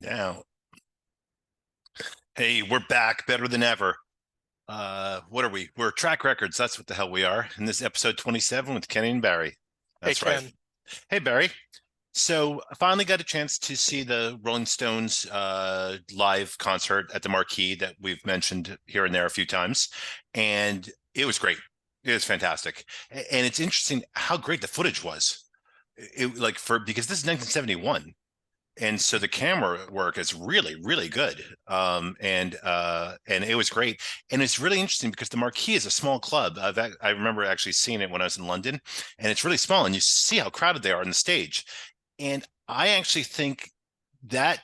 Yeah. Hey, we're back better than ever. What are we? We're track records. That's what the hell we are. And this is episode 27 with Kenny and Barry. Hey, That's right. Ken. Hey, Barry. So I finally got a chance to see the Rolling Stones live concert at the Marquee that we've mentioned here and there a few times. And it was great. It was fantastic. And it's interesting how great the footage was. It like for because this is 1971, and so the camera work is really really good, and it was great. And it's really interesting because the Marquee is a small club. I remember actually seeing it when I was in London, and it's really small, and you see how crowded they are on the stage. And I actually think that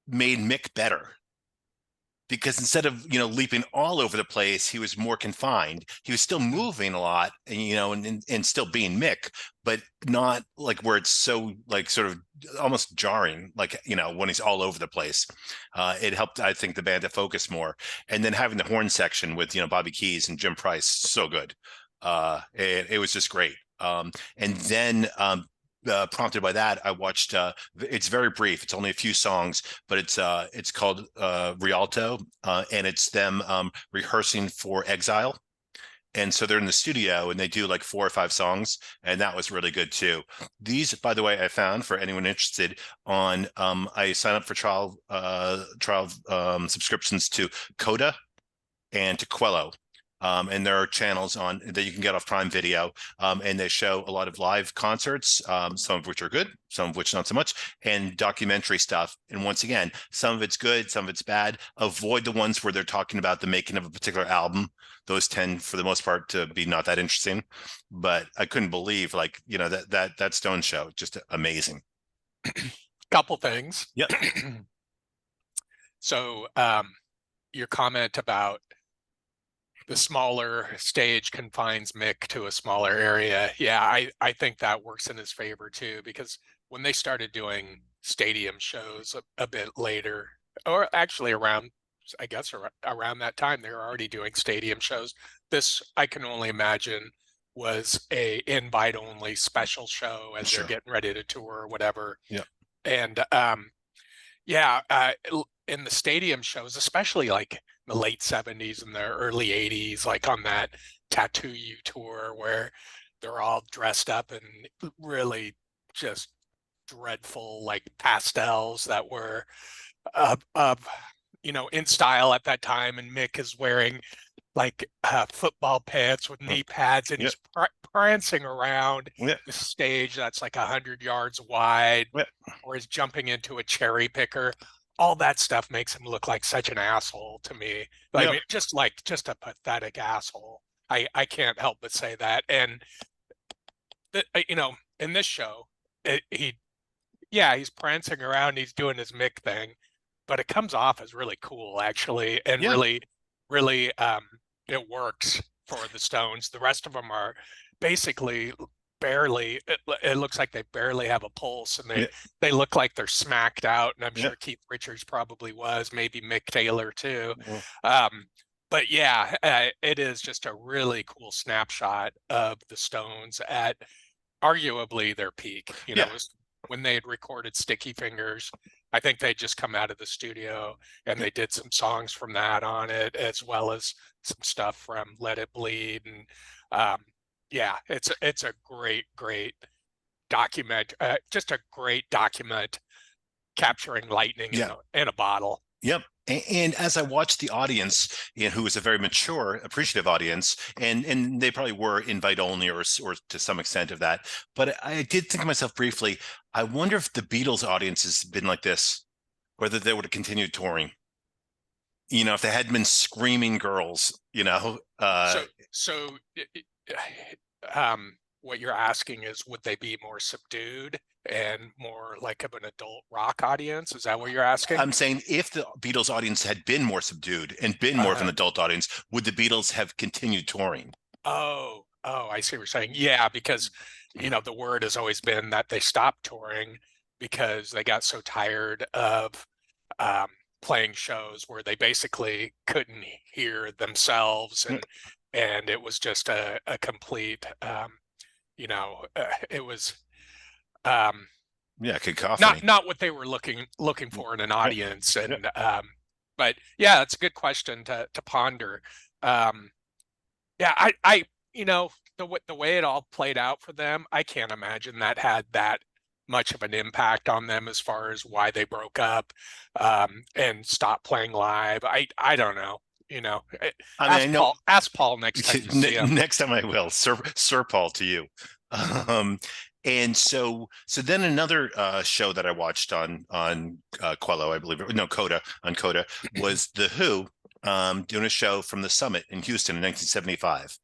made Mick better, because instead of leaping all over the place, he was more confined. He was still moving a lot, and and still being Mick, but not like where it's so like sort of almost jarring, like when he's all over the place. It helped, I think, the band to focus more. And then having the horn section with Bobby Keys and Jim Price, so good. It was just great. And then prompted by that, I watched. It's very brief. It's only a few songs, but it's called Rialto, and it's them rehearsing for Exile. And so they're in the studio and they do like 4 or 5 songs, and that was really good too. These, by the way, I found for anyone interested on. I signed up for trial subscriptions to Coda and to Quello. And there are channels on that you can get off Prime Video, and they show a lot of live concerts, some of which are good, some of which not so much, and documentary stuff. And once again, some of it's good, some of it's bad. Avoid the ones where they're talking about the making of a particular album. Those tend, for the most part, to be not that interesting. But I couldn't believe, like, that Stone show, just amazing. Couple things. Yep. So, your comment about the smaller stage confines Mick to a smaller area. Yeah, I think that works in his favor too, because when they started doing stadium shows a bit later, or actually around, I guess around that time, they were already doing stadium shows. This, I can only imagine, was a invite only special show as they're Sure. getting ready to tour or whatever. Yep. And yeah, in the stadium shows, especially like the late 70s and the early 80s, like on that Tattoo You tour where they're all dressed up in really just dreadful like pastels that were in style at that time. And Mick is wearing like football pants with knee pads, and Yep. he's prancing around Yep. the stage that's like 100 yards wide, Yep. or is jumping into a cherry picker. All that stuff makes him look like such an asshole to me. I Yep. mean, just a pathetic asshole. I can't help but say that. And in this show, he's prancing around, he's doing his Mick thing, but it comes off as really cool actually, and Yeah. really it works for the Stones. The rest of them are basically barely, it looks like they barely have a pulse, and Yeah. they look like they're smacked out. And I'm Yeah. sure Keith Richards probably was, maybe Mick Taylor too. Well, But yeah, it is just a really cool snapshot of the Stones at arguably their peak. yeah. It was when they had recorded Sticky Fingers. I think they'd just come out of the studio and they did some songs from that on it, as well as some stuff from Let It Bleed. And yeah, it's a great document, just a great document capturing lightning Yeah. in a bottle. Yep. And as I watched the audience, who was a very mature, appreciative audience, and they probably were invite only, or to some extent of that. But I did think to myself briefly, I wonder if the Beatles audience has been like this, whether they would have continued touring. If they hadn't been screaming girls. So what you're asking is, would they be more subdued and more like of an adult rock audience? Is that what you're asking? I'm saying if the Beatles audience had been more subdued and been more of an Uh, adult audience, would the Beatles have continued touring? I see what you're saying. Yeah, because the word has always been that they stopped touring because they got so tired of um, playing shows where they basically couldn't hear themselves, and it was just a complete it was um, Yeah, cacophony. not what they were looking for in an Yep. audience. Yep. And but yeah, it's a good question to ponder. Um, yeah, I the way it all played out for them, I can't imagine that had that much of an impact on them as far as why they broke up and stopped playing live. I don't know. I mean, I know Ask Paul next time you see him. next time I will, Sir Paul to you. Um, and so then another show that I watched on Quello, I believe, no, Coda, on Coda, was The Who doing a show from the Summit in Houston in 1975.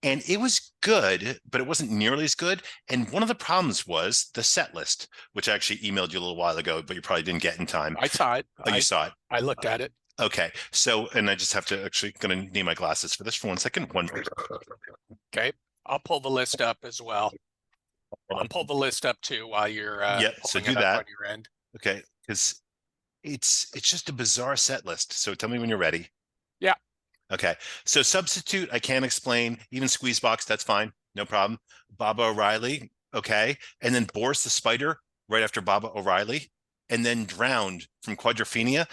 And it was good, but it wasn't nearly as good. And one of the problems was the set list, which I actually emailed you a little while ago, but you probably didn't get in time. I saw it. Oh, you saw it. I looked at it. Okay. So, and I just have to actually going to need my glasses for this for 1 second. Okay. I'll pull the list up as well. I'll pull the list up too while you're Yeah. So pulling do it up that. on your end. Okay. Because it's just a bizarre set list. So tell me when you're ready. Yeah. Okay. So substitute, I can't explain. Even Squeezebox, that's fine. No problem. Baba O'Reilly. Okay. And then Boris the Spider right after Baba O'Reilly. And then Drowned from Quadrophenia.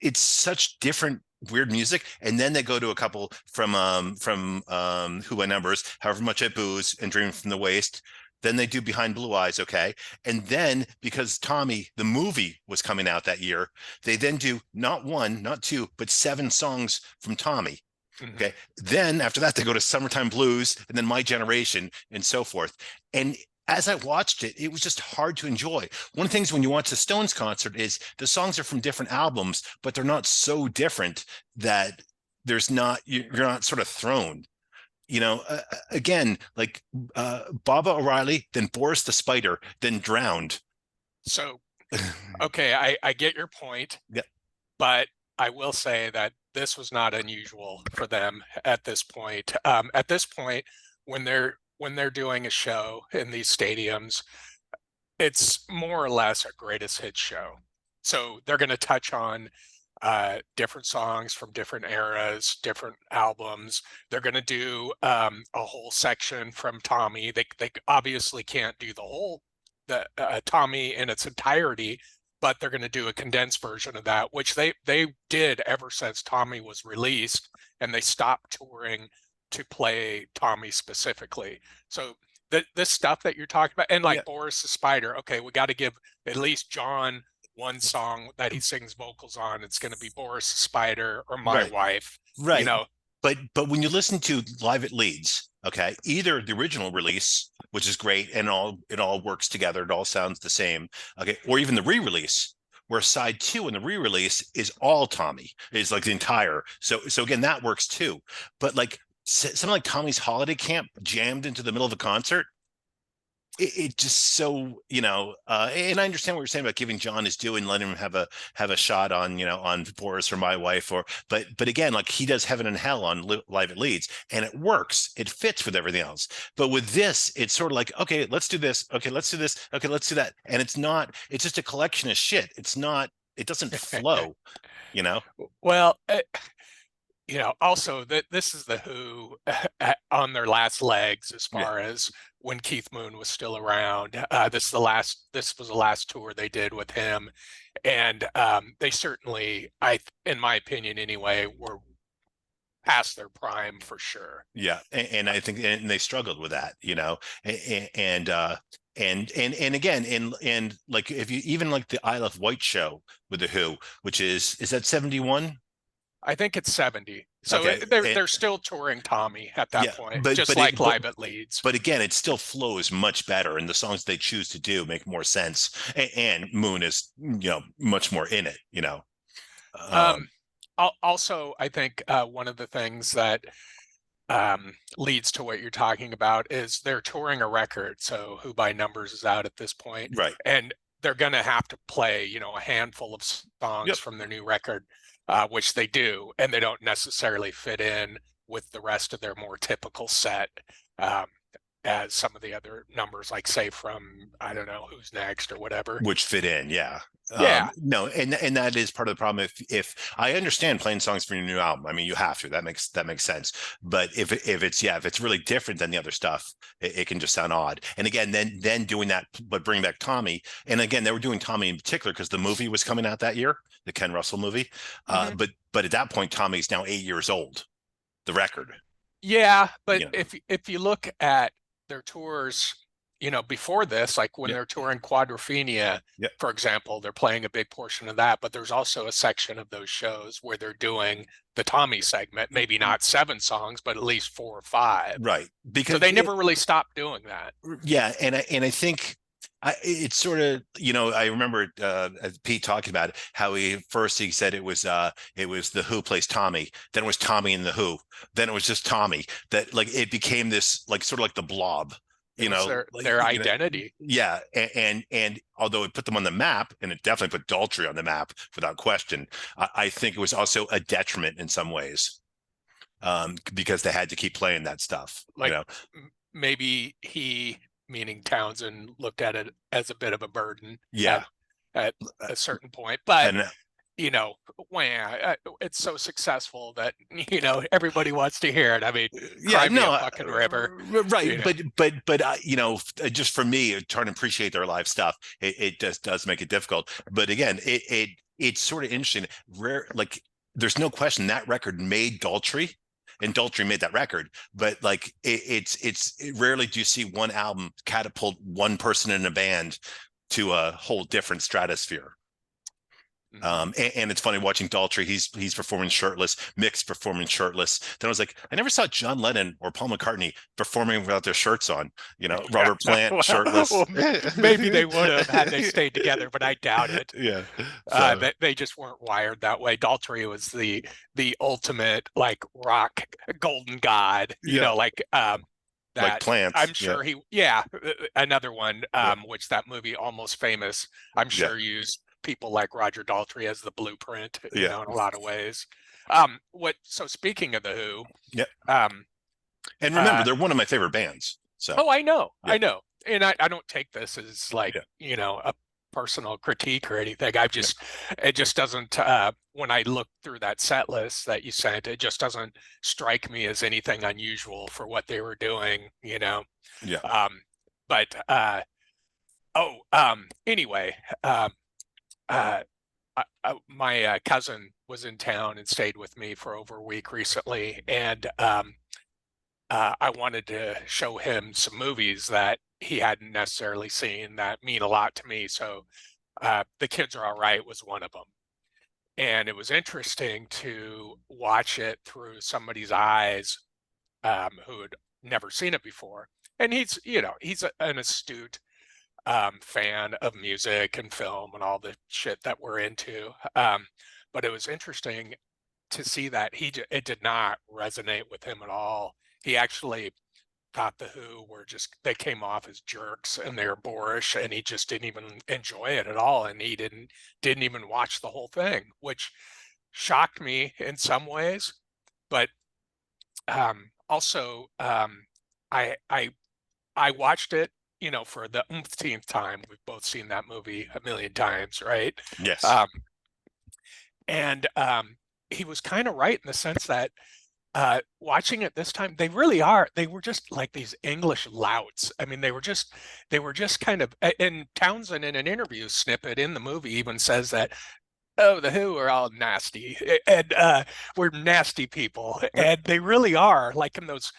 It's such different weird music. And then they go to a couple from Who by Numbers, However Much I Booze and Dream from the Waste. Then they do Behind Blue Eyes, okay. And then because Tommy, the movie, was coming out that year, they then do not one, not two, but 7 songs from Tommy. Okay. Then after that, they go to Summertime Blues and then My Generation and so forth. And as I watched it, it was just hard to enjoy. One of the things when you watch the Stones concert is the songs are from different albums, but they're not so different that you're not sort of thrown. Again, like Baba O'Reilly, then Boris the Spider, then Drowned. So, okay, I get your point. Yeah. But I will say that this was not unusual for them at this point. At this point, when they're doing a show in these stadiums, it's more or less a greatest hits show. So they're going to touch on different songs from different eras, different albums. They're going to do a whole section from Tommy. They obviously can't do the Tommy in its entirety, but they're going to do a condensed version of that, which they did ever since Tommy was released, and they stopped touring to play Tommy specifically. So this stuff that you're talking about, and like Boris the Spider, okay, we got to give at least John one song that he sings vocals on. It's going to be Boris the Spider or My Wife, right? But when you listen to Live at Leeds, okay, either the original release, which is great and it all works together, it all sounds the same, okay, or even the re-release where side 2 in the re-release is all Tommy, is like the entire. So again, that works too. But like something like Tommy's Holiday Camp jammed into the middle of a concert, it just so and I understand what you're saying about giving John his due and letting him have a shot on on Boris or My Wife, but again, like he does Heaven and Hell on Live at Leeds and it works, it fits with everything else. But with this, it's sort of like, okay, let's do this, okay, let's do this, okay, let's do that, and it's just a collection of shit. It doesn't flow. Well, also that this is the Who on their last legs as far as when Keith Moon was still around. This was the last tour they did with him, and they certainly, in my opinion anyway, were past their prime for sure. Yeah, and I think and they struggled with that, and again, and like if you even like the Isle of Wight show with the Who, which is that 71? I think it's 70. So okay. they're still touring Tommy at that point, just like Live at Leeds. But again, it still flows much better, and the songs they choose to do make more sense. And Moon is, much more in it. Also, I think one of the things that leads to what you're talking about is they're touring a record. So Who by Numbers is out at this point, right? And they're going to have to play, a handful of songs from their new record. Which they do, and they don't necessarily fit in with the rest of their more typical set. as some of the other numbers, like say from, I don't know, Who's Next or whatever. Which fit in, yeah. Yeah. No, and that is part of the problem. If I understand playing songs for your new album, I mean you have to. That makes sense. But if it's if it's really different than the other stuff, it can just sound odd. And again, then doing that, but bring back Tommy. And again, they were doing Tommy in particular because the movie was coming out that year, the Ken Russell movie. Hmm. But at that point, Tommy's now 8 years old. The record, Yeah, but you know. if you look at their tours, before this, like when Yeah, they're touring Quadrophenia, yeah, for example, they're playing a big portion of that, but there's also a section of those shows where they're doing the Tommy segment, maybe not 7 songs, but at least 4 or 5. right. So Because they never really stopped doing that. yeah, and I think it's sort of, I remember Pete talking about it, how he said it was the Who plays Tommy, then it was Tommy and the Who, then it was just Tommy, that like it became this like sort of like the Blob, It was like their identity. yeah, and although it put them on the map, and it definitely put Daltrey on the map without question, I think it was also a detriment in some ways, because they had to keep playing that stuff, Like maybe he, meaning Townsend, looked at it as a bit of a burden yeah, at a certain point. But and it's so successful that everybody wants to hear it. I mean, yeah, cry me no, a fucking river. right, You know, but just for me, trying to appreciate their live stuff, it just does make it difficult. But again, it's sort of interesting. Rare, like there's no question that record made Daltrey, and Daltrey made that record. But like rarely do you see one album catapult one person in a band to a whole different stratosphere. And it's funny watching Daltrey. He's performing shirtless. Mick's performing shirtless. Then I was like, I never saw John Lennon or Paul McCartney performing without their shirts on. Robert Plant shirtless. well, maybe they would have had they stayed together, but I doubt it. Yeah. So They just weren't wired that way. Daltrey was the ultimate like rock golden god, yeah, like that Plant. I'm Yeah. sure another one, Yeah. which that movie Almost Famous, I'm Yeah. sure used people like Roger Daltrey as the blueprint, Yeah. in a lot of ways. So speaking of the Who, Yeah. um, And remember, uh, they're one of my favorite bands. So oh, I know, yeah. I know, and I don't take this as like, Yeah. a personal critique or anything. Yeah. It just doesn't, when I look through that set list that you sent, it just doesn't strike me as anything unusual for what they were doing. Yeah. But anyway, uh, my cousin was in town and stayed with me for over a week recently, and I wanted to show him some movies that he hadn't necessarily seen that mean a lot to me. So The Kids Are All Right was one of them. And it was interesting to watch it through somebody's eyes, who had never seen it before. And he's an astute fan of music and film and all the shit that we're into. But it was interesting to see that it did not resonate with him at all. He actually thought the Who they came off as jerks and they were boorish, and he just didn't even enjoy it at all. And he didn't even watch the whole thing, which shocked me in some ways. But also, I watched it, for the umpteenth time. We've both seen that movie a million times, right? Yes. And he was kind of right in the sense that watching it this time, they were just like these English louts. I mean, they were just kind of, and Townsend in an interview snippet in the movie even says that, oh, the Who are all nasty, and we're nasty people, and they really are. Like in those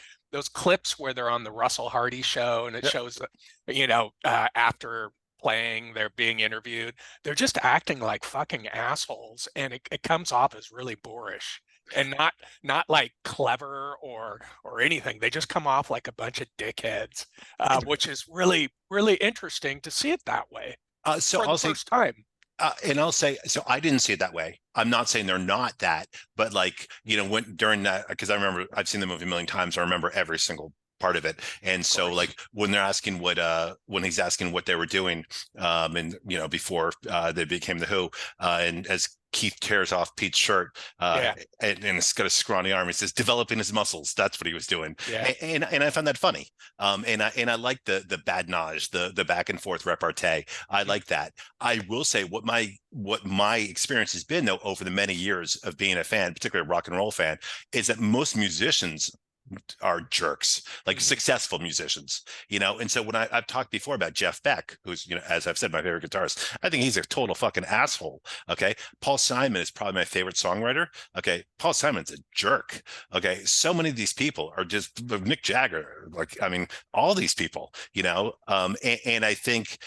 clips where they're on the Russell Hardy show, and it Yep. shows, after playing, they're being interviewed. They're just acting like fucking assholes, and it comes off as really boorish and not like clever or anything. They just come off like a bunch of dickheads, which is really, really interesting to see it that way So for the I'll say, first time. and I'll say, so I didn't see it that way. I'm not saying they're not that, but like, when during that, because I remember I've seen the movie a million times. I remember every single part of it. And Of so course. like when he's asking what they were doing, and before they became the Who, and as Keith tears off Pete's shirt, Yeah. and it's got a scrawny arm. He says, "Developing his muscles." That's what he was doing, Yeah. and I found that funny. And I like the badinage, the back and forth repartee. I Mhm. like that. I will say what my experience has been though over the many years of being a fan, particularly a rock and roll fan, is that most musicians are jerks, like Mhm. successful musicians, And so when I've talked before about Jeff Beck, who's, as I've said, my favorite guitarist, I think he's a total fucking asshole. Okay. Paul Simon is probably my favorite songwriter. Okay. Paul Simon's a jerk. Okay. So many of these people are just Mick Jagger. Like, I mean, all these people, and I think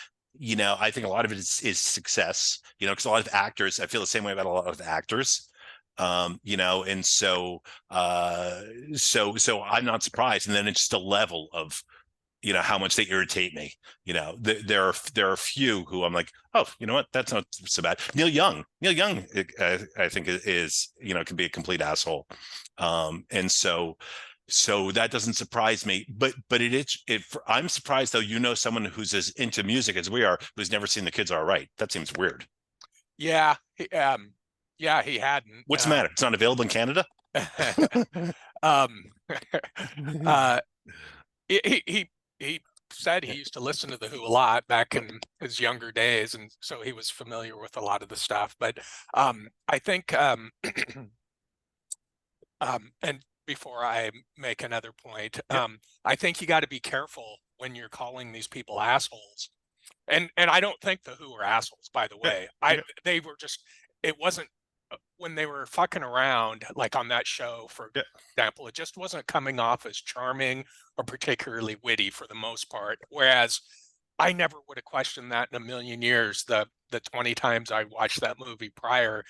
a lot of it is success, because a lot of actors, I feel the same way about a lot of actors. And so I'm not surprised. And then it's just a level of, how much they irritate me. There are a few who I'm like, oh, you know what? That's not so bad. Neil Young, I think is, can be a complete asshole. And so that doesn't surprise me, but I'm surprised though, someone who's as into music as we are, who's never seen The Kids Are All Right. That seems weird. Yeah. Yeah, he hadn't. What's the matter? It's not available in Canada? Um, uh, he said he used to listen to the Who a lot back in his younger days, and so he was familiar with a lot of the stuff. But I think, and before I make another point, Yep. I think you got to be careful when you're calling these people assholes. And I don't think the Who are assholes, by the Yeah. way. Yeah. They were just, it wasn't when they were fucking around like on that show, for Yeah. example, it just wasn't coming off as charming or particularly witty for the most part. Whereas I never would have questioned that in a million years. The 20 times I watched that movie prior,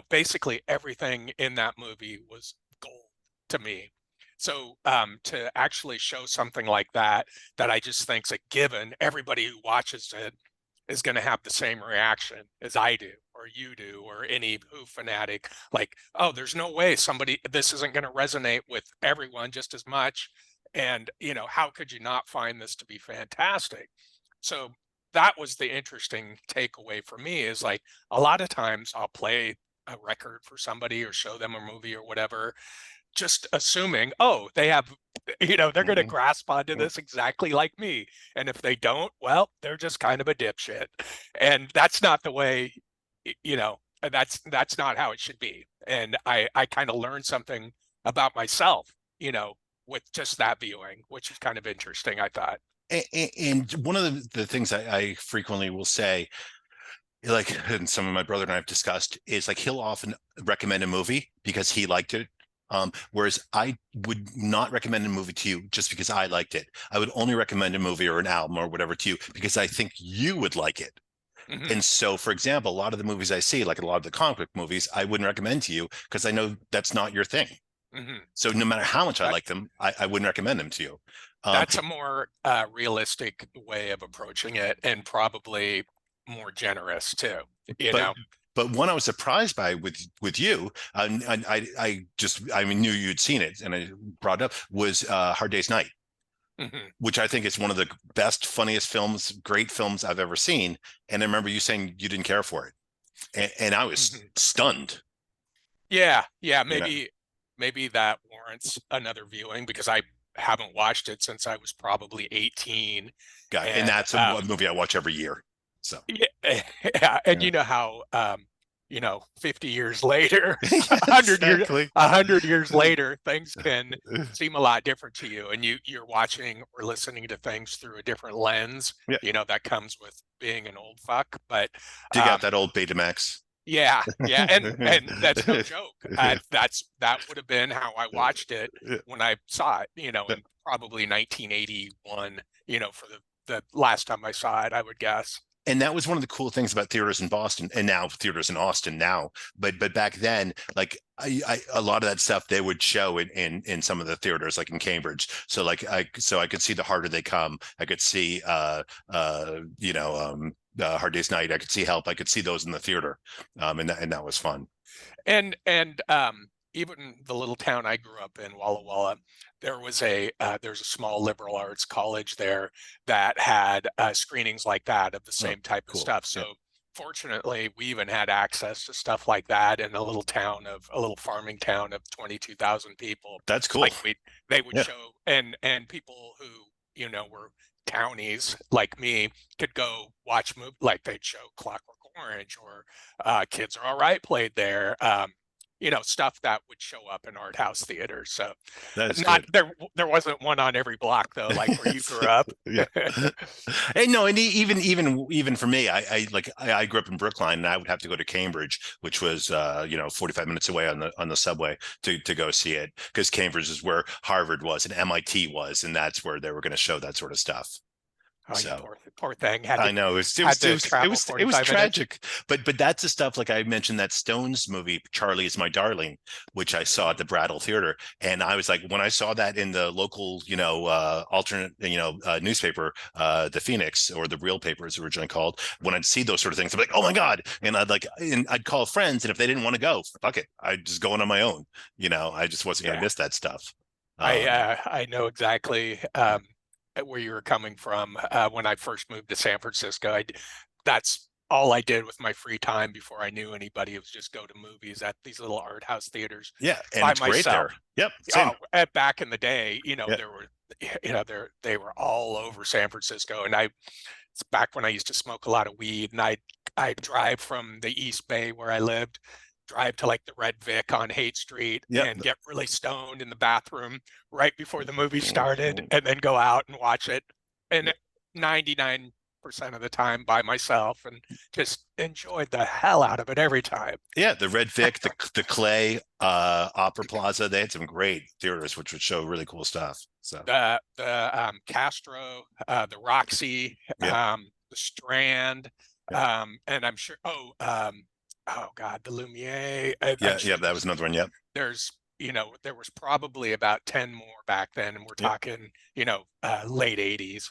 basically everything in that movie was gold to me. So to actually show something like that, that I just think's a given, everybody who watches it is going to have the same reaction as I do, or you do, or any Who fanatic. Like, oh, there's no way this isn't going to resonate with everyone just as much. And, how could you not find this to be fantastic? So that was the interesting takeaway for me, is like a lot of times I'll play a record for somebody or show them a movie or whatever, just assuming, oh, they have, they're going to Mhm. grasp onto this exactly like me. And if they don't, well, they're just kind of a dipshit. And that's not the way, that's not how it should be. And I kind of learned something about myself, with just that viewing, which is kind of interesting, I thought. And one of the things I frequently will say, like, and some of my brother and I have discussed, is like he'll often recommend a movie because he liked it. Whereas I would not recommend a movie to you just because I liked it. I would only recommend a movie or an album or whatever to you because I think you would like it. Hmm. And so, for example, a lot of the movies I see, like a lot of the comic book movies, I wouldn't recommend to you because I know that's not your thing. Hmm. So no matter how much I That like them, I wouldn't recommend them to you. Um, that's a more realistic way of approaching it, and probably more generous too. You but know. but one I was surprised by with you, and I knew you'd seen it, and I brought it up, was Hard Day's Night, Hmm. which I think is one of the best, funniest films, great films I've ever seen. And I remember you saying you didn't care for it, and I was Hmm. stunned. Yeah, You know, maybe that warrants another viewing, because I haven't watched it since I was probably 18. guy, and And that's a movie I watch every year. So yeah, yeah, and yeah. you know how 50 years later, 100 years, Exactly. 100 years later, things can seem a lot different to you, and you're watching or listening to things through a different lens, Yeah, that comes with being an old fuck. But dig out um that old Betamax. yeah, and that's no joke. That would have been how I watched it when I saw it, in probably 1981, for the last time I saw it, I would guess. And that was one of the cool things about theaters in Boston, and now theaters in Austin now. But back then, like a lot of that stuff they would show in some of the theaters, like in Cambridge. So I could see The Harder They Come. I could see Hard Day's Night. I could see Help. I could see those in the theater, and that was fun. And even the little town I grew up in, Walla Walla, there's a small liberal arts college there that had screenings like that of the Oh, same type of cool. stuff. Yeah, So fortunately, we even had access to stuff like that in a little farming town of 22,000 people. that's cool. Like they would Yeah, show, and people who, were townies like me could go watch like they'd show Clockwork Orange or Kids Are All Right played there. Stuff that would show up in art house theaters. So that is not good. there wasn't one on every block though, like where you grew up. Yeah. And no, and even for me, I grew up in Brookline, and I would have to go to Cambridge, which was 45 minutes away on the subway to go see it, because Cambridge is where Harvard was and MIT was, and that's where they were going to show that sort of stuff. Oh, you So poor thing I know had to travel it was 45 minutes. tragic, but that's the stuff, like I mentioned, that Stones movie, Charlie Is My Darling, which I saw at the Brattle Theater, and I was like, when I saw that in the local, alternate, newspaper, the Phoenix, or the Real Paper as originally called, when I'd see those sort of things, I'm like, oh my god, and I'd call friends, and if they didn't want to go, fuck it, I'd just go on my own. I just wasn't going to Yeah. miss that stuff. I Um, I know exactly where you were coming from. When I first moved to San Francisco, that's all I did with my free time before I knew anybody, was just go to movies at these little art house theaters yeah, and by it's great myself. there. Yep, same. Oh, back in the day, Yeah, there were, they were all over San Francisco, and it's back when I used to smoke a lot of weed, and I drive from the East Bay where I lived, drive to like the Red Vic on Haight Street yep. and get really stoned in the bathroom right before the movie started, and then go out and watch it. And 99% of the time by myself, and just enjoyed the hell out of it every time. Yeah, the Red Vic, the Clay, Opera Plaza, they had some great theaters which would show really cool stuff. So The Castro, the Roxy, yeah, the Strand, yeah, and I'm sure. Oh God, the Lumiere. I'm yeah, yeah. sure That was another one. Yep. there's there was probably about 10 more back then, and we're Yep. talking late 80s.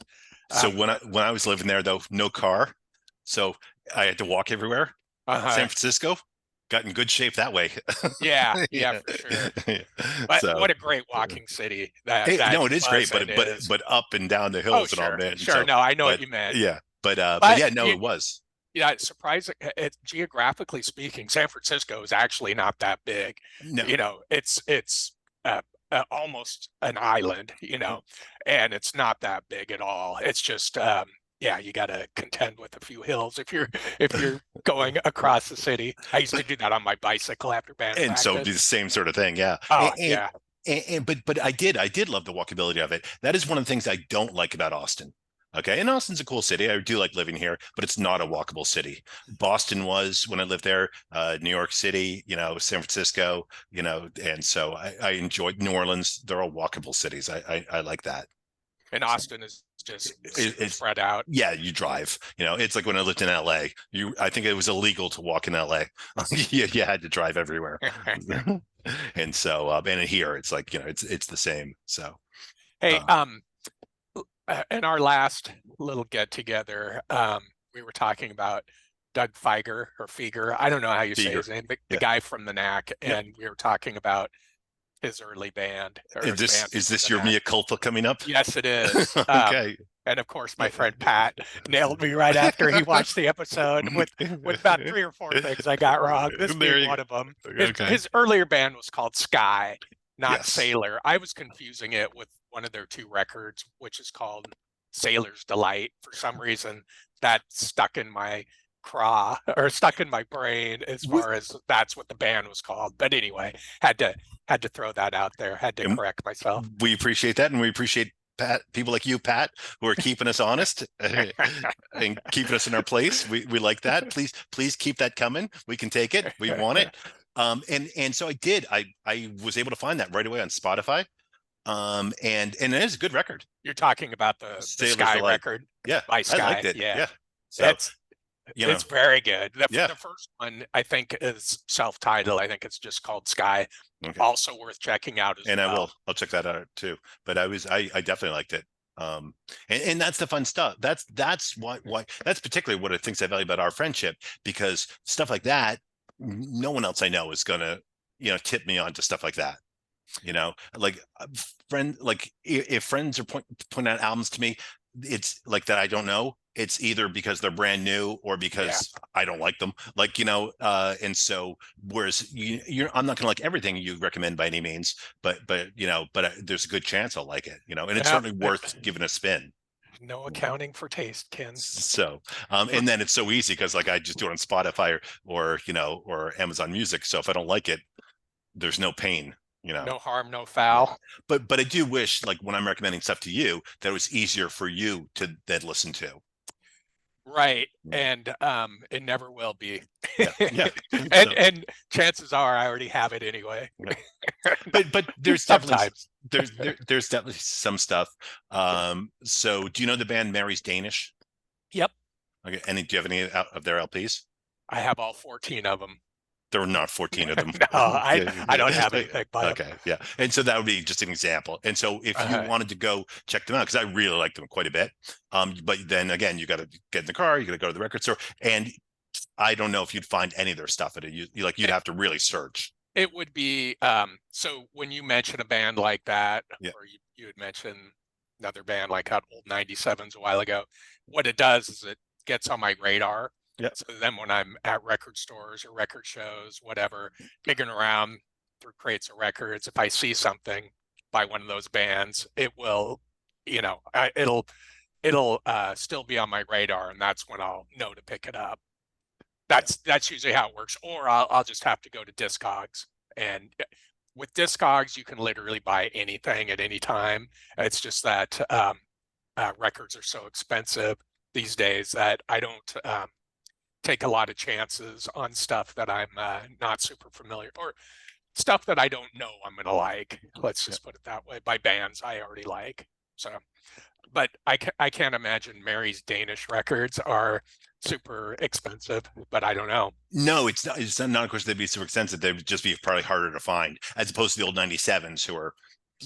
So Um, when I was living there, though, no car, so I had to walk everywhere. San uh, Francisco got in good shape that way. yeah, Yeah. for sure. Yeah. But So what a great walking city that no, it is great, was but and is. up and down the Oh, hills and all, sure, man. sure. So, No, I know what but you meant. yeah, but But yeah, no, it was. yeah, it's surprising. Geographically speaking, San Francisco is actually not that big. No. It's almost an island, and it's not that big at all. It's just yeah, you got to contend with a few hills if you're going across the city. I used to But do that on my bicycle after band and so the practice. same sort of thing, yeah. Oh yeah, But I did love the walkability of it. That is one of the things I don't like about Austin. Okay, and Austin's a cool city. I do like living here, but it's not a walkable city. Boston was when I lived there. New York City, San Francisco, and so I enjoyed New Orleans. They're all walkable cities. I like that. and So Austin is just super it's spread out. yeah, you drive. It's like when I lived in LA. I think it was illegal to walk in LA. You had to drive everywhere. And so and here it's like, it's the same. So Hey, uh in our last little get together, we were talking about Doug Feiger or Feiger. I don't know how you say Beager. his name, the Yeah. guy from the Knack, Yep. and we were talking about his early band or Is his this band is from this the your Knack. mea culpa coming up? Yes, it is. Okay. And of course, my friend Pat nailed me right after he watched the episode with about 3 or 4 things I got wrong. This There being you one of them. Okay. His earlier band was called Sky, not Yes. Sailor. I was confusing it with one of their 2 records, which is called Sailor's Delight. For some reason, that stuck in my craw or stuck in my brain as far as that's what the band was called. But anyway, had to throw that out there. Had to And correct myself. we appreciate that, and we appreciate Pat, people like you, Pat, who are keeping us honest and keeping us in our place. We like that. Please keep that coming. We can take it. We want it. And so I did. I was able to find that right away on Spotify. And it is a good record. You're talking about the Sailor's Sky Delight. record Yeah, by I Sky. liked it. Yeah. Yeah. So It's very good. Yeah. The first one I think is self-titled. I think it's just called Sky. Okay. Also worth checking out as And well. I'll check that out too. But I definitely liked it. And that's the fun stuff. That's why that's particularly what I think I value about our friendship, because stuff like that, no one else I know is gonna tip me on to stuff like that. Like friend, like if friends are pointing out albums to me, it's like that I don't know. It's either because they're brand new or Yeah. because I don't like them. Like, and so whereas I'm not gonna like everything you recommend by any means, but there's a good chance I'll like it, and it's Yeah. certainly worth giving a spin. No accounting for taste, Ken. So, and then it's so easy because like I just do it on Spotify or Amazon Music. So if I don't like it, there's no pain, No harm, no Yeah. foul. But I do wish, like when I'm recommending stuff to you, that it was easier for you to then listen to. Right. Yeah. And it never will be. Yeah. Yeah. and So, and chances are I already have it anyway. yeah. But there's definitely Sometimes. there's definitely some stuff. So do you know the band Mary's Danish? Yep. Okay. And do you have any of their LPs? I have all 14 of them. There were not 14 of them. No, I Yeah, I don't have yeah. anything by them. Okay, yeah. And so that would be just an example. And so if you Uh, wanted to go check them out, because I really like them quite a bit. But then again, you got to get in the car, you got to go to the record store, and I don't know if you'd find any of their stuff at a like you'd it, have to really search. it would be so when you mention a band like that, Yeah, or you had mentioned another band like that old 97s a while ago, what it does is it gets on my radar. yeah, So then when I'm at record stores or record shows, whatever, digging around through crates of records, if I see something by one of those bands, it will, it'll still be on my radar, and that's when I'll know to pick it up. yeah, That's usually how it works. Or I'll just have to go to Discogs, and with Discogs you can literally buy anything at any time. It's just that records are so expensive these days that I don't take a lot of chances on stuff that I'm not super familiar, or stuff that I don't know I'm going to like. Let's yeah. just put it that way, by bands I already like. So, but I can't imagine Mary's Danish records are super expensive, but I don't know. No, it's not. It's not. Of course, they'd be super expensive. They would just be probably harder to find, as opposed to the old 97s, who are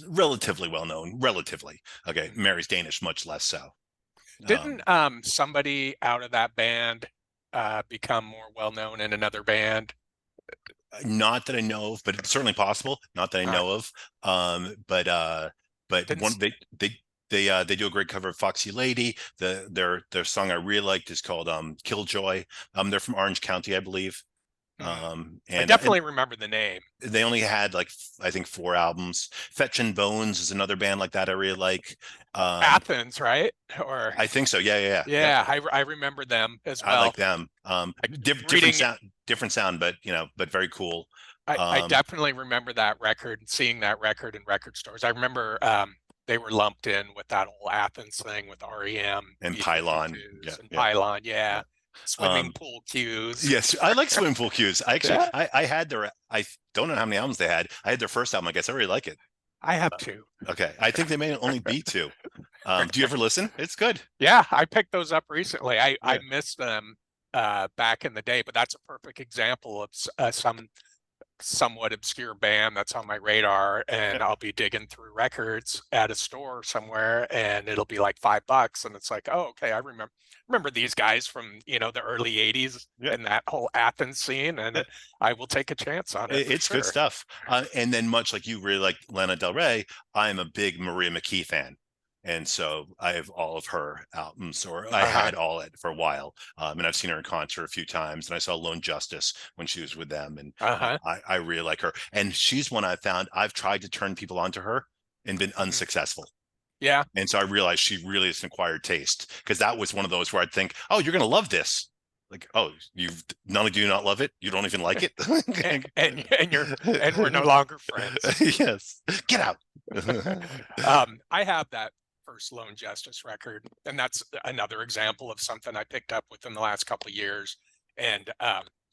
relatively well known. Relatively, okay. Mary's Danish, much less so. Didn't somebody out of that band become more well known in another band? Not that I know of, but it's certainly possible. Not that I Uh, know of. But one didn't they do a great cover of Foxy Lady. Their song I really liked is called Killjoy. They're from Orange County, I believe. I And definitely remember the name. they only had like I think 4 albums. Fetch and Bones is another band like that I really like. Um, Athens, right? Or I think so. Yeah, yeah, yeah. Yep. yeah, I remember them as I well. like them. Like reading, Different sound, but but very cool. I Um, definitely remember that record and seeing that record in record stores. I remember they were lumped in with that whole Athens thing with REM, and Pylon. Yeah, B-52s, and yeah, Pylon. Yeah, yeah. swimming Um, pool cues. Yes, I like swimming pool cues. I actually, Yeah, I had their, I don't know how many albums they had. I had their first album. I guess I really like it. I have two. Okay, I think they may only be two. Do you ever listen? It's good. Yeah, I picked those up recently. I Yeah, missed them back in the day, but that's a perfect example of some somewhat obscure band that's on my radar, yeah, and I'll be digging through records at a store somewhere and it'll be like $5 and it's like, oh, okay, I remember these guys from the early 80s yeah. and that whole Athens scene, and Yeah. I will take a chance on it for It's good sure. stuff. And then much like you really like Lana Del Rey, I'm a big Maria McKee fan. And so I have all of her albums, or I Uh-huh. had all it for a while. And I've seen her in concert a few times, and I saw Lone Justice when she was with them. And Uh-huh. I really like her. And she's one I found I've tried to turn people onto her and been Mhm. unsuccessful. Yeah. And so I realized she really is an acquired taste, because that was one of those where I'd think, oh, you're going to love this. Like, oh, you've not only do you not love it, you don't even like it. And we're no longer friends. Yes, get out. I have that first Lone Justice record, and that's another example of something I picked up within the last couple of years. And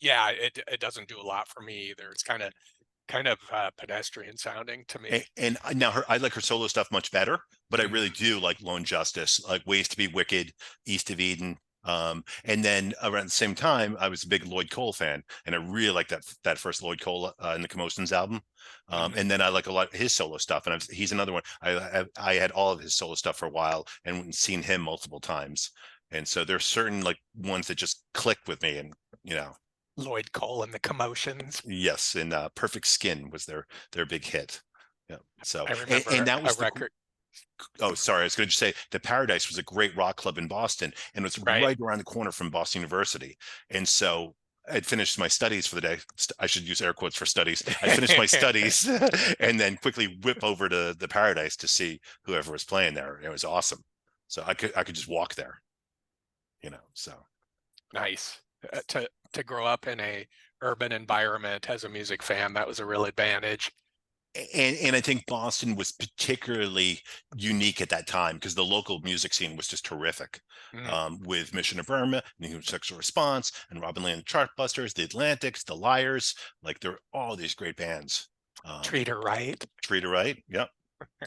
yeah, it doesn't do a lot for me either. It's kind of pedestrian sounding to me. And now I like her solo stuff much better, but I really Mhm. do like Lone Justice, like Ways to Be Wicked, East of Eden. And then around the same time, I was a big Lloyd Cole fan, and I really like that first Lloyd Cole in the Commotions album. Mhm. And then I like a lot of his solo stuff, and he's another one. I had all of his solo stuff for a while and seen him multiple times, and so there's certain like ones that just click with me, and you know. Lloyd Cole and the Commotions. Yes, and Perfect Skin was their big hit. Yeah. So I and remember that a was the record, oh, sorry, I was going to say the Paradise was a great rock club in Boston, and it was right? right around the corner from Boston University. And so I'd finished my studies for the day. I should use air quotes for studies. I'd finished my studies and then quickly whip over to the Paradise to see whoever was playing there. It was awesome. So I could just walk there, so. Nice. To grow up in a urban environment as a music fan, that was a real advantage. And I think Boston was particularly unique at that time because the local music scene was just terrific. Mm. With Mission of Burma, New Sexual Response, and Robin Land Chartbusters, the Atlantics, the Liars, like there are all these great bands. Treat her right. Treat It Right, yep.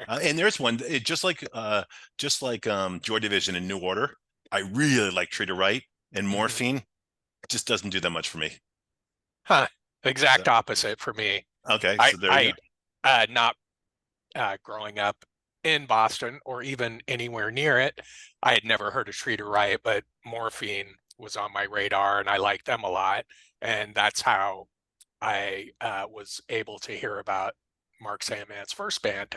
And there's one just like Joy Division and New Order. I really like Treat It Right, and Mhm. Morphine just doesn't do that much for me. Huh. So Exact opposite for me. okay, I so there you I go. not growing up in Boston or even anywhere near it, I had never heard of Treat Her Right, but Morphine was on my radar and I liked them a lot. And that's how I was able to hear about Mark Sandman's first band,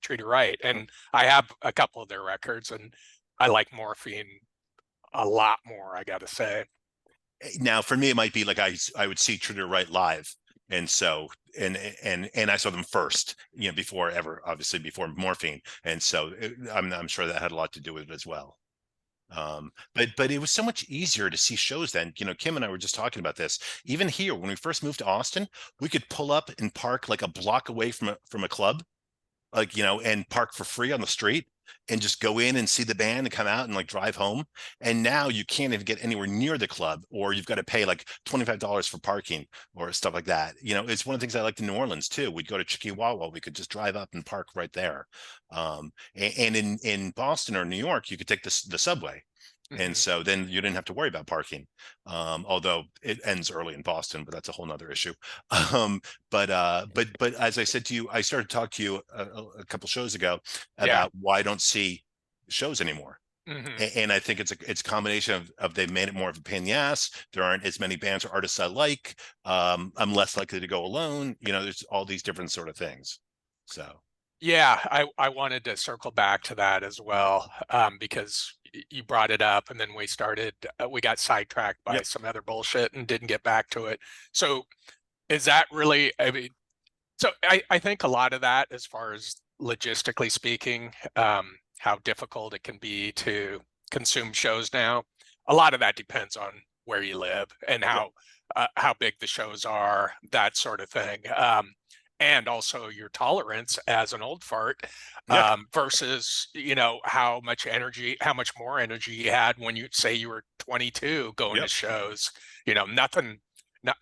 Treat Her Right. And I have a couple of their records and I like Morphine a lot more, I gotta say. Now for me it might be like I would see Trigger Right live, and so and I saw them first, before ever, obviously before Morphine, and so I'm sure that had a lot to do with it as well. But it was so much easier to see shows then. Kim and I were just talking about this. Even here, when we first moved to Austin, we could pull up and park like a block away from a club, like and park for free on the street and just go in and see the band and come out and like drive home. And now you can't even get anywhere near the club, or you've got to pay like $25 for parking or stuff like that. It's one of the things I liked in New Orleans too. We'd go to Chiquiwawa, we could just drive up and park right there. And in Boston or New York, you could take the subway, and Mhm. so then you didn't have to worry about parking. Although it ends early in Boston, but that's a whole nother issue. um, but as I said to you, I started to talk to you a couple shows ago Yeah. about why I don't see shows anymore. Hmm. And I think it's a combination of they've made it more of a pain in the ass. There aren't as many bands or artists I like. I'm less likely to go alone. There's all these different sort of things. So Yeah, I wanted to circle back to that as well, because you brought it up and then we got sidetracked by yep, some other bullshit and didn't get back to it. So is that really, I mean, so I think a lot of that, as far as logistically speaking, how difficult it can be to consume shows now, a lot of that depends on where you live and yep, how big the shows are, that sort of thing. And also your tolerance as an old fart, yeah, versus, how much more energy you had when you say you were 22 going to yep. shows. Nothing,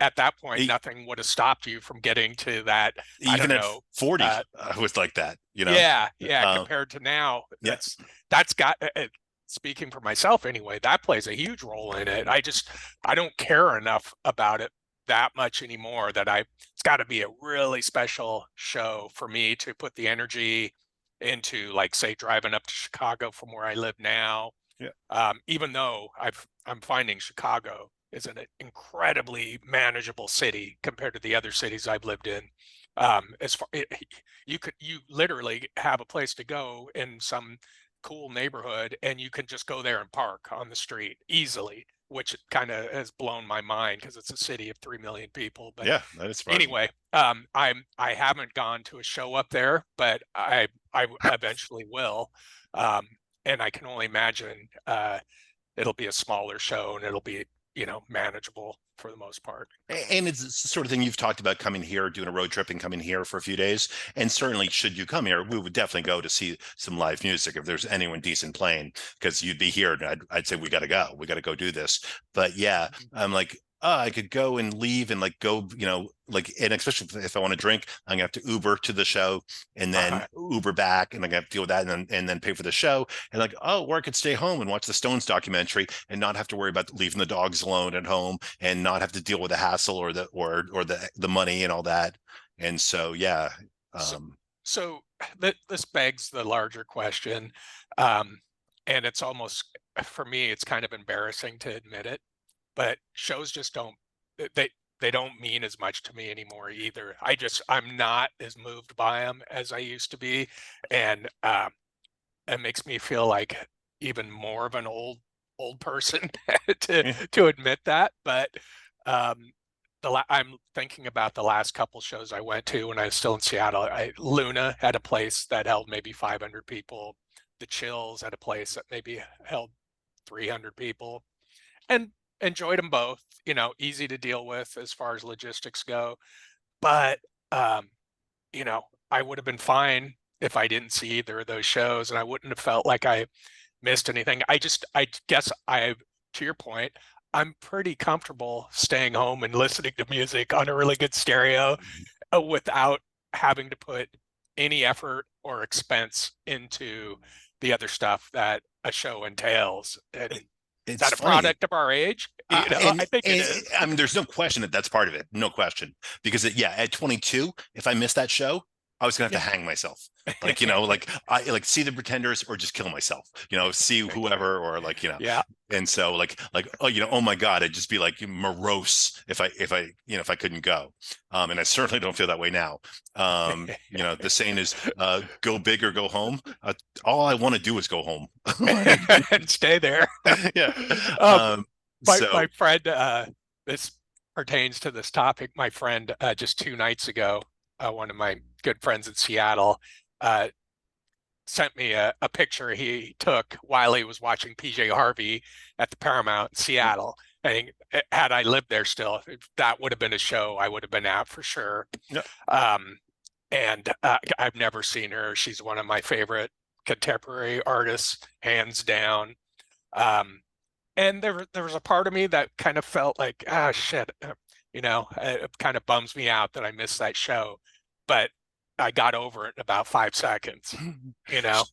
at that point, E- nothing would have stopped you from getting to that. I Even don't at know. 40, Uh, I was like that. yeah. Uh, Compared to now, yeah, that's got. Speaking for myself, anyway, that plays a huge role in it. I don't care enough about it that much anymore that it's got to be a really special show for me to put the energy into, like, say, driving up to Chicago from where I live now. yeah, Even though I'm finding Chicago is an incredibly manageable city compared to the other cities I've lived in. As far you literally have a place to go in some cool neighborhood and you can just go there and park on the street easily, which kind of has blown my mind because it's a city of 3 million people. But yeah. That is surprising. anyway, I haven't gone to a show up there, but I eventually will. Um, and I can only imagine it'll be a smaller show and it'll be, manageable for the most part. And it's the sort of thing you've talked about, coming here, doing a road trip and coming here for a few days. And certainly, should you come here, we would definitely go to see some live music if there's anyone decent playing, because you'd be here and I'd say, we got to go. We got to go do this. But yeah, I'm like, I could go and leave and like go, like, and especially if I want to drink, I'm gonna have to Uber to the show and then Uh, Uber back, and I'm gonna have to deal with that, and then pay for the show. And like, oh, or I could stay home and watch the Stones documentary and not have to worry about leaving the dogs alone at home and not have to deal with the hassle or the money and all that. And so yeah, so, um, so this begs the larger question, um, and for me, it's kind of embarrassing to admit it, but shows just don't they don't mean as much to me anymore either. I'm not as moved by them as I used to be, and it makes me feel like even more of an old person to Yeah. admit that. But um, I'm thinking about the last couple shows I went to when I was still in Seattle. Luna had a place that held maybe 500 people. The Chills had a place that maybe held 300 people, and enjoyed them both. Easy to deal with as far as logistics go. But um, I would have been fine if I didn't see either of those shows, and I wouldn't have felt like I missed anything. I guess to your point, I'm pretty comfortable staying home and listening to music on a really good stereo without having to put any effort or expense into the other stuff that a show entails. And is It's that a funny. product of our age? And, I think it and is. I mean, there's no question that that's part of it. No question. Because yeah, at 22, if I missed that show, I was gonna have to Yeah. hang myself. Like, like I like see the Pretenders or just kill myself. See whoever or Yeah. and so oh oh my God, I'd just be like morose if I couldn't go. And I certainly don't feel that way now. The saying is go big or go home. All I want to do is go home. Like, And stay there. yeah. Um, my So friend, this pertains to this topic. My friend, just 2 nights ago, one of my good friends in Seattle, uh, sent me a picture he took while he was watching PJ Harvey at the Paramount in Seattle. And had I lived there still, that would have been a show I would have been at for sure. yeah, Um, and I've never seen her. She's one of my favorite contemporary artists, hands down. Um, and there was a part of me that kind of felt like, shit, it kind of bums me out that I missed that show, but I got over it in about 5 seconds. You know,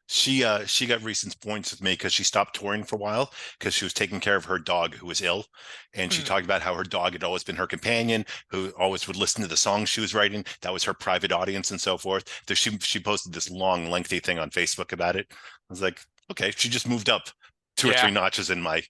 she got recent points with me because she stopped touring for a while because she was taking care of her dog who was ill, and she Hmm. talked about how her dog had always been her companion, who always would listen to the songs she was writing. That was her private audience and so forth. So she posted this long, lengthy thing on Facebook about it. I was like, okay, she just moved up two or three Yeah, notches in my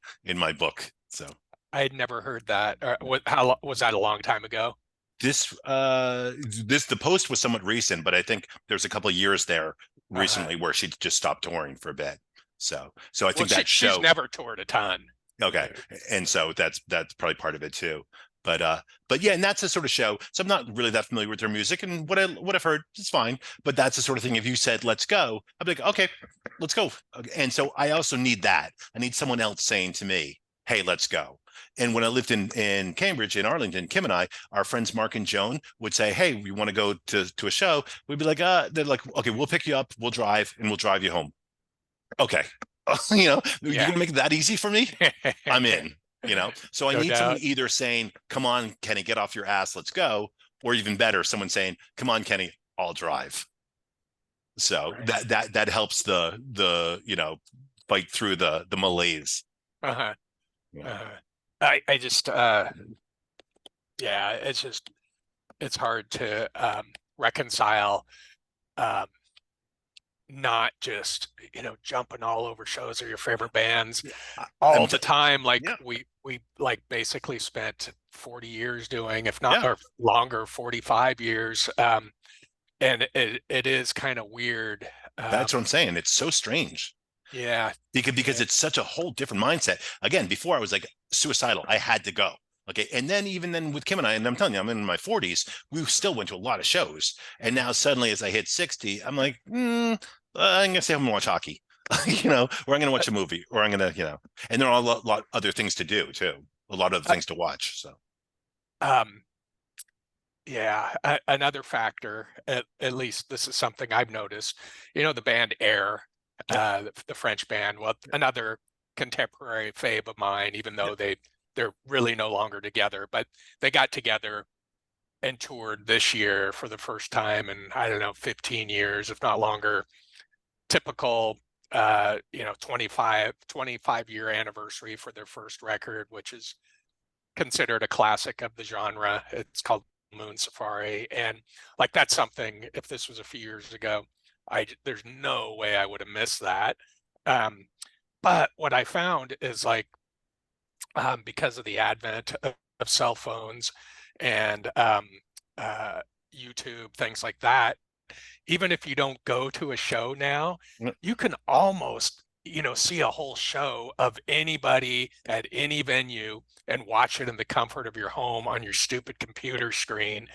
book. So I had never heard that. How was that? A long time ago? this the post was somewhat recent, but I think there's a couple of years there Uh, recently where she just stopped touring for a bit. So I well, think that she's show. never toured a ton. Okay. Uh, And so that's probably part of it too. But yeah, and that's the sort of show. So I'm not really that familiar with their music, and what I've heard is fine. But that's the sort of thing. If you said let's go, I'd be like, okay, let's go. Okay. And so I also need that. I need someone else saying to me, hey, let's go. And when I lived in Cambridge, in Arlington, Kim and I, our friends Mark and Joan would say, hey, we want to go to a show. We'd be like, they're like, okay, we'll pick you up, we'll drive, and we'll drive you home. Okay. You're yeah, gonna make it that easy for me? I'm in. So I no need someone doubt. either saying, come on, Kenny, get off your ass, let's go, or even better, someone saying, come on, Kenny, I'll drive. So Right. that helps the fight through the malaise. Uh-huh. Yeah. Uh-huh. I just yeah, it's hard to reconcile um not just jumping all over shows or your favorite bands I'm all t- the time, like yeah, we like basically spent 40 years doing, if not yeah. or longer, 45 years. And it is kind of weird. That's what I'm um saying. It's so strange. yeah. Because Yeah. it's such a whole different mindset. Again, before I was like suicidal, I had to go. Okay, and then even then with Kim and I'm telling you, I'm in my 40s. We still went to a lot of shows, and now suddenly, as I hit 60, I'm like, I'm gonna stay home and watch hockey, or I'm gonna watch a movie, or I'm gonna, and there are a lot other things to do too, a lot of other Uh, things to watch. So um yeah, another factor, at least this is something I've noticed, the band Air, yeah, the French band, well, another contemporary fave of mine, even yeah, though they're really no longer together, but they got together and toured this year for the first time in, I don't know, 15 years, if not longer. Typical, 25-year anniversary for their first record, which is considered a classic of the genre. It's called Moon Safari. And like, that's something, if this was a few years ago, there's no way I would have missed that. Um, but what I found is like, because of the advent of of cell phones and YouTube, things like that, even if you don't go to a show now, you can almost, see a whole show of anybody at any venue and watch it in the comfort of your home on your stupid computer screen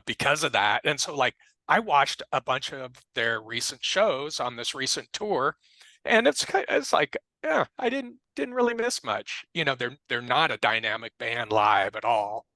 because of that. And so, like, I watched a bunch of their recent shows on this recent tour, and it's like, yeah, I didn't really miss much. They're not a dynamic band live at all.